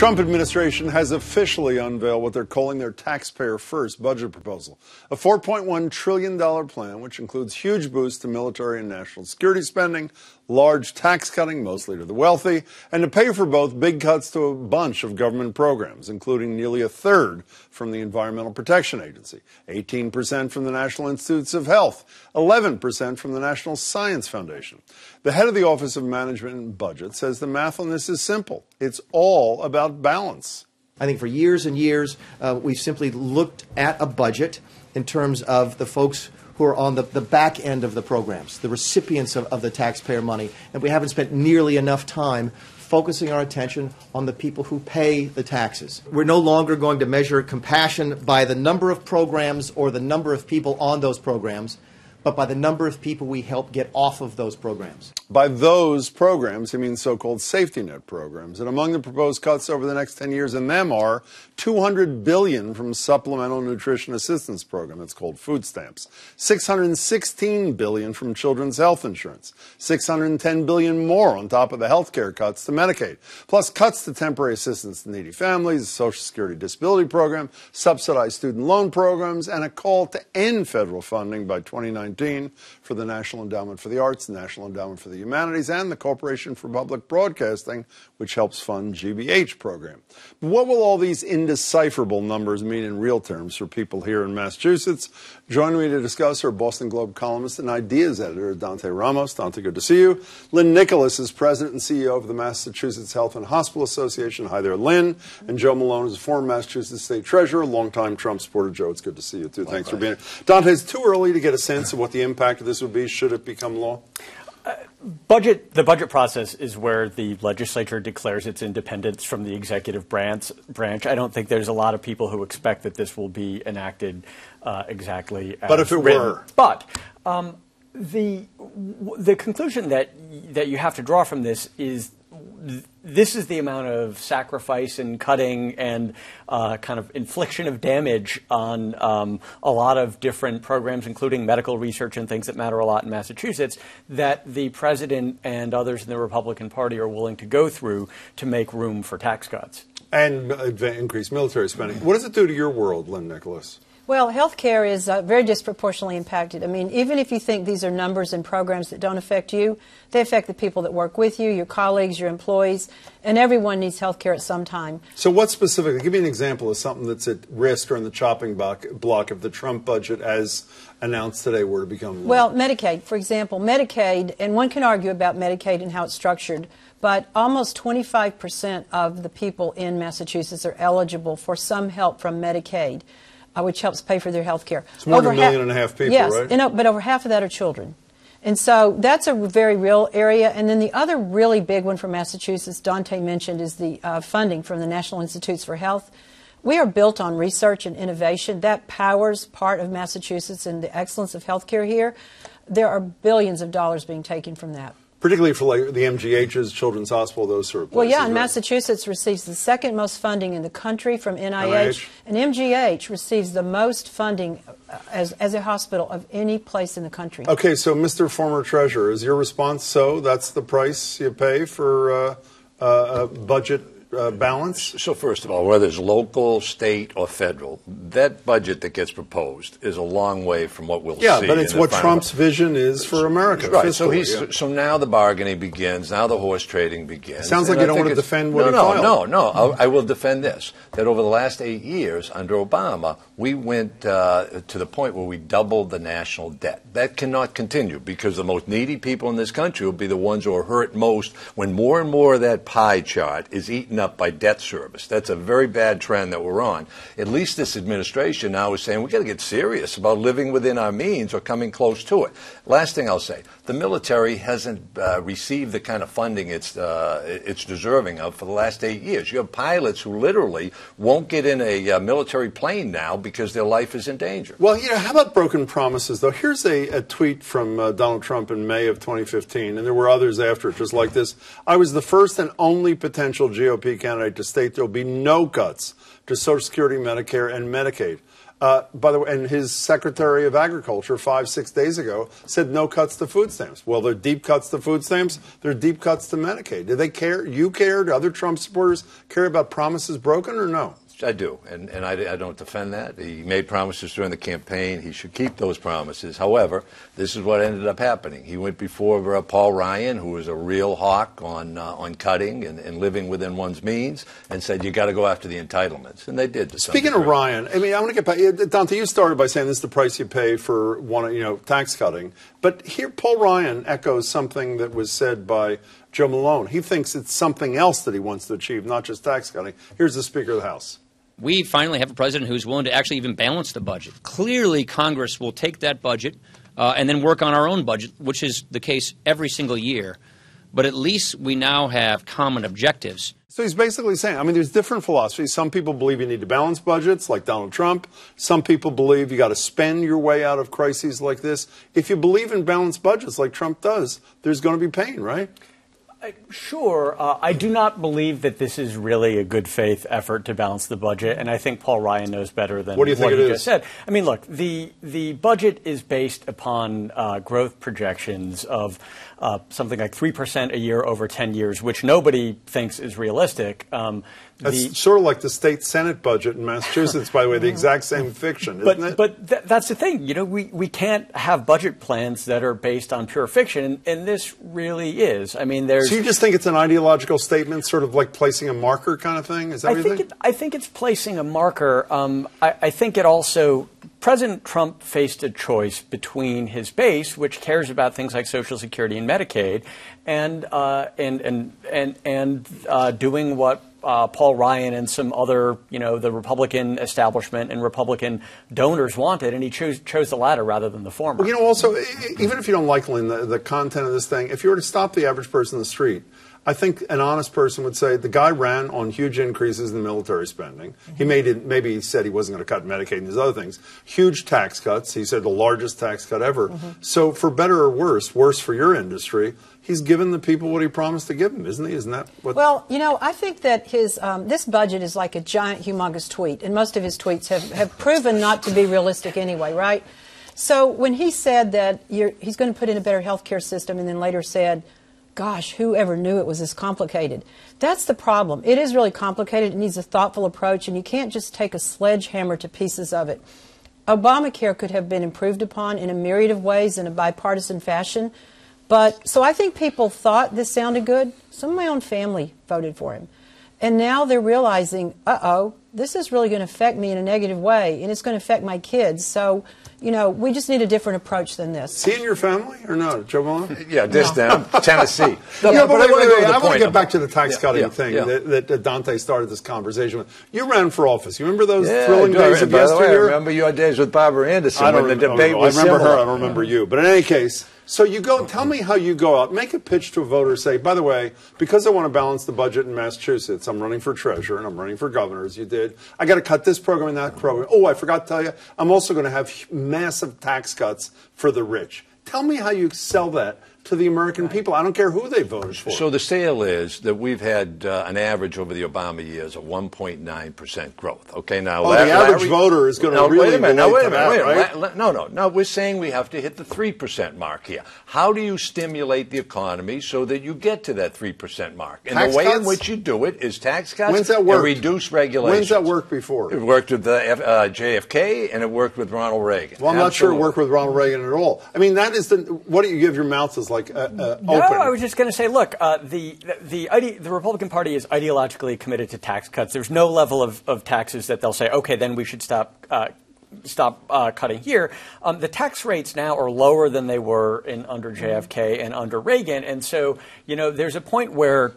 Trump administration has officially unveiled what they're calling their Taxpayer First budget proposal, a $4.1 trillion plan which includes huge boosts to military and national security spending, large tax cutting, mostly to the wealthy, and to pay for both big cuts to a bunch of government programs, including nearly a third from the Environmental Protection Agency, 18% from the National Institutes of Health, 11% from the National Science Foundation. The head of the Office of Management and Budget says the math on this is simple. It's all about balance. I think for years and years, we've simply looked at a budget in terms of the folks who are on the back end of the programs, the recipients of the taxpayer money, and we haven't spent nearly enough time focusing our attention on the people who pay the taxes. We're no longer going to measure compassion by the number of programs or the number of people on those programs, but by the number of people we help get off of those programs. By those programs, he means so-called safety net programs. And among the proposed cuts over the next 10 years in them are $200 billion from Supplemental Nutrition Assistance Program, that's called food stamps, $616 billion from children's health insurance, $610 billion more on top of the health care cuts to Medicaid, plus cuts to temporary assistance to needy families, the Social Security Disability Program, subsidized student loan programs, and a call to end federal funding by 2019 for the National Endowment for the Arts, the National Endowment for the Humanities, and the Corporation for Public Broadcasting, which helps fund GBH program. But what will all these indecipherable numbers mean in real terms for people here in Massachusetts? Joining me to discuss are Boston Globe columnist and ideas editor Dante Ramos. Dante, good to see you. Lynn Nicholas is president and CEO of the Massachusetts Health and Hospital Association. Hi there, Lynn. And Joe Malone is a former Massachusetts state treasurer, longtime Trump supporter. Joe, it's good to see you, too. Thanks for being here. Dante, it's too early to get a sense of what the impact of this would be should it become law? The budget process is where the legislature declares its independence from the executive branch. I don't think there's a lot of people who expect that this will be enacted exactly as But if it written. were. But the conclusion that you have to draw from this is this is the amount of sacrifice and cutting and kind of infliction of damage on a lot of different programs, including medical research and things that matter a lot in Massachusetts, that the president and others in the Republican Party are willing to go through to make room for tax cuts. And increase military spending. What does it do to your world, Lynn Nicholas? Well, healthcare is very disproportionately impacted. I mean, even if you think these are numbers and programs that don't affect you, they affect the people that work with you, your colleagues, your employees, and everyone needs healthcare at some time. So what specifically, give me an example of something that's at risk or in the chopping block if the Trump budget as announced today were to become law? Well, Medicaid, for example, Medicaid, and one can argue about Medicaid and how it's structured, but almost 25% of the people in Massachusetts are eligible for some help from Medicaid, which helps pay for their health care. It's more than 1.5 million people, yes, right? Yes, but over half of that are children. And so that's a very real area. And then the other really big one for Massachusetts, Dante mentioned, is the funding from the National Institutes for Health. We are built on research and innovation. That powers part of Massachusetts and the excellence of health care here. There are billions of dollars being taken from that. Particularly for like the MGHs, Children's Hospital, those sort of places. Well, yeah, and right? Massachusetts receives the second most funding in the country from NIH. And MGH receives the most funding as a hospital of any place in the country. Okay, so Mr. Former Treasurer, is your response so that's the price you pay for budget balance? So first of all, whether it's local, state, or federal, that budget that gets proposed is a long way from what we'll see. Yeah, but it's what Trump's vision is for America. Right. So now the bargaining begins. Now the horse trading begins. Sounds like you don't want to defend what he filed. No. I will defend this. That over the last 8 years under Obama, we went to the point where we doubled the national debt. That cannot continue because the most needy people in this country will be the ones who are hurt most when more and more of that pie chart is eaten up by debt service. That's a very bad trend that we're on. At least this administration now is saying we've got to get serious about living within our means or coming close to it. Last thing I'll say, the military hasn't received the kind of funding it's deserving of for the last 8 years. You have pilots who literally won't get in a military plane now because their life is in danger. Well, how about broken promises, though? Here's a tweet from Donald Trump in May of 2015, and there were others after it, just like this. I was the first and only potential GOP candidate to state there will be no cuts to Social Security, Medicare, and Medicaid. By the way, and his Secretary of Agriculture 5-6 days ago said no cuts to food stamps. Well, there are deep cuts to food stamps. There are deep cuts to Medicaid. Do they care? You care? Do other Trump supporters care about promises broken or no? I do, and I don't defend that. He made promises during the campaign. He should keep those promises. However, this is what ended up happening. He went before Paul Ryan, who was a real hawk on cutting and living within one's means, and said, you got to go after the entitlements. And they did. Speaking of Ryan, I mean, I want to get back. Dante, you started by saying this is the price you pay for tax cutting. But here, Paul Ryan echoes something that was said by Joe Malone. He thinks it's something else that he wants to achieve, not just tax cutting. Here's the Speaker of the House. We finally have a president who's willing to actually even balance the budget. Clearly, Congress will take that budget and then work on our own budget, which is the case every single year. But at least we now have common objectives. So he's basically saying, I mean, there's different philosophies. Some people believe you need to balance budgets, like Donald Trump. Some people believe you got to spend your way out of crises like this. If you believe in balanced budgets like Trump does, there's going to be pain, right? Sure. I do not believe that this is really a good faith effort to balance the budget, and I think Paul Ryan knows better than what he just said. I mean, look, the budget is based upon growth projections of something like 3% a year over 10 years, which nobody thinks is realistic. That's sort of like the state Senate budget in Massachusetts, by the way, the exact same fiction, isn't it? But that's the thing. You know, we can't have budget plans that are based on pure fiction, and this really is. I mean, there's... So you just think it's an ideological statement, sort of like placing a marker kind of thing? Is that what you think? I think it's placing a marker. I think it also... President Trump faced a choice between his base, which cares about things like Social Security and Medicaid, and doing what Paul Ryan and some other, the Republican establishment and Republican donors wanted, and he chose the latter rather than the former. Well, also, even if you don't like the content of this thing, if you were to stop the average person in the street, I think an honest person would say the guy ran on huge increases in military spending. He maybe he said he wasn't going to cut Medicaid and these other things. Huge tax cuts. He said the largest tax cut ever. So for better or worse for your industry, he's given the people what he promised to give them, isn't he? Isn't that what? Well, I think that his this budget is like a giant, humongous tweet, and most of his tweets have proven not to be realistic anyway, right? So when he said that he's going to put in a better health care system and then later said, gosh, who ever knew it was this complicated? That's the problem. It is really complicated. It needs a thoughtful approach, and you can't just take a sledgehammer to pieces of it. Obamacare could have been improved upon in a myriad of ways in a bipartisan fashion. So I think people thought this sounded good. Some of my own family voted for him. And now they're realizing, uh-oh, this is really going to affect me in a negative way, and it's going to affect my kids. So, we just need a different approach than this. Is he in your family or no, Joe Malone? Yeah, down Tennessee. But I want to get back to the tax cutting thing that Dante started this conversation with. You ran for office. You remember those thrilling days of yesteryear? I remember your days with Barbara Anderson when the debate was I remember similar. her. I don't remember you. But in any case... So you go, tell me how you go out, make a pitch to a voter, say, by the way, because I want to balance the budget in Massachusetts, I'm running for treasurer and I'm running for governor, as you did. I got to cut this program and that program. Oh, I forgot to tell you, I'm also going to have massive tax cuts for the rich. Tell me how you sell that to the American people. I don't care who they voted for. So the sale is that we've had an average over the Obama years of 1.9% growth. Okay, now the average voter is going to really relate to that, right? No, we're saying we have to hit the 3% mark here. How do you stimulate the economy so that you get to that 3% mark? And the way in which you do it is tax cuts and reduce regulations. When's that worked before? It worked with JFK and it worked with Ronald Reagan. Well, I'm not sure it worked with Ronald Reagan at all. I mean, that is what do you give your mouth as like open? No, I was just going to say, look, the Republican Party is ideologically committed to tax cuts. There's no level of taxes that they'll say, okay, then we should stop cutting here. The tax rates now are lower than they were under JFK and under Reagan, and so there's a point where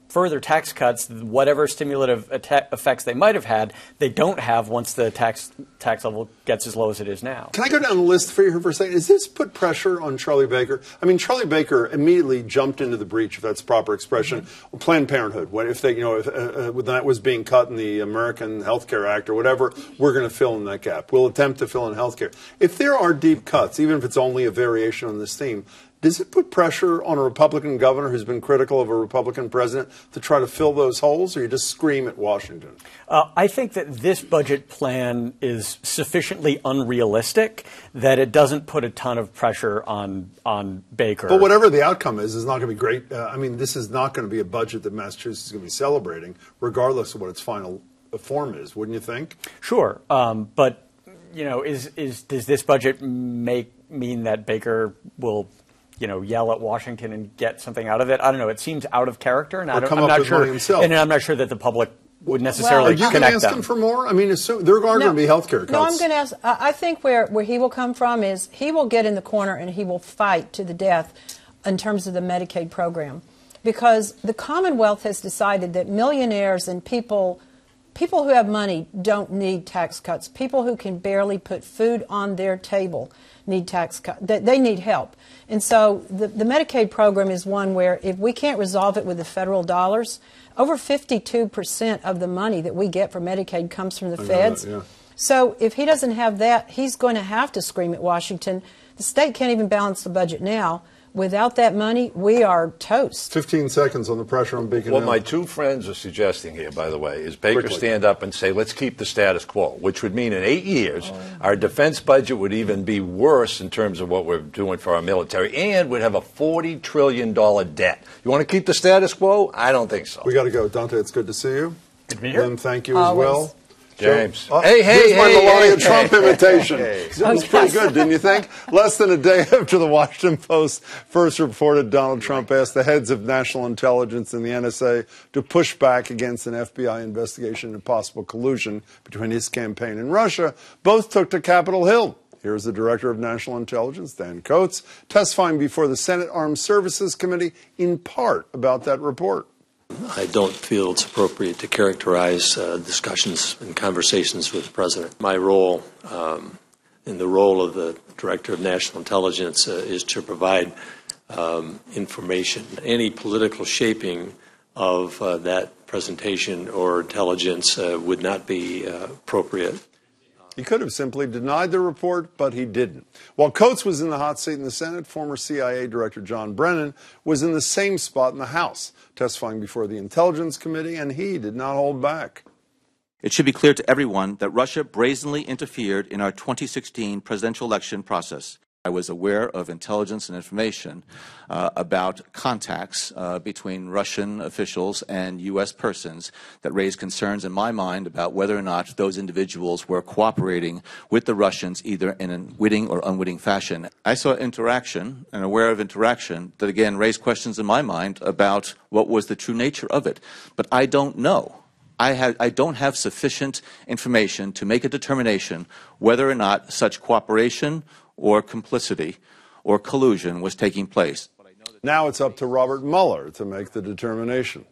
further tax cuts, whatever stimulative effects they might have had, they don't have once the tax level gets as low as it is now. Can I go down the list for you for a second? Does this put pressure on Charlie Baker? I mean, Charlie Baker immediately jumped into the breach, if that's the proper expression, Planned Parenthood. If that was being cut in the American Health Care Act or whatever, we're going to fill in that gap. We'll attempt to fill in health care. If there are deep cuts, even if it's only a variation on this theme, Does it put pressure on a Republican governor who's been critical of a Republican president to try to fill those holes, or you just scream at Washington? I think that this budget plan is sufficiently unrealistic that it doesn't put a ton of pressure on Baker. But whatever the outcome is not going to be great. I mean, this is not going to be a budget that Massachusetts is going to be celebrating, regardless of what its final form is, wouldn't you think? Sure, but does this budget mean that Baker will, yell at Washington and get something out of it? I don't know. It seems out of character, and I'm not sure. And I'm not sure that the public would necessarily connect them. Are you going to ask him for more? I mean, there are going to be health care cuts. No, I'm going to ask. I think where he will come from is he will get in the corner and he will fight to the death in terms of the Medicaid program, because the Commonwealth has decided that millionaires and people who have money don't need tax cuts. People who can barely put food on their table need tax cuts. They need help. And so the Medicaid program is one where if we can't resolve it with the federal dollars, over 52% of the money that we get for Medicaid comes from the feds. So if he doesn't have that, he's going to have to scream at Washington. The state can't even balance the budget now. Without that money, we are toast. 15 seconds on the pressure on Beacon What Hill. my two friends are suggesting here, by the way, is Baker stand up and say, let's keep the status quo, which would mean in 8 years, our defense budget would even be worse in terms of what we're doing for our military, and we'd have a $40 trillion debt. You want to keep the status quo? I don't think so. We got to go. Dante, it's good to see you. Good to be here. Lynn, thank you as well. James. Here's my Melania Trump imitation. It was pretty good, didn't you think? Less than a day after the Washington Post first reported Donald Trump asked the heads of national intelligence and the NSA to push back against an FBI investigation into possible collusion between his campaign and Russia, both took to Capitol Hill. Here's the Director of National Intelligence, Dan Coates, testifying before the Senate Armed Services Committee in part about that report. I don't feel it's appropriate to characterize discussions and conversations with the President. My role and the role of the Director of National Intelligence is to provide information. Any political shaping of that presentation or intelligence would not be appropriate. He could have simply denied the report, but he didn't. While Coates was in the hot seat in the Senate, former CIA Director John Brennan was in the same spot in the House, testifying before the Intelligence Committee, and he did not hold back. It should be clear to everyone that Russia brazenly interfered in our 2016 presidential election process. I was aware of intelligence and information about contacts between Russian officials and U.S. persons that raised concerns in my mind about whether or not those individuals were cooperating with the Russians either in a witting or unwitting fashion. I saw interaction and aware of interaction that again raised questions in my mind about what was the true nature of it. But I don't know. I don't have sufficient information to make a determination whether or not such cooperation or complicity or collusion was taking place. Now it's up to Robert Mueller to make the determination.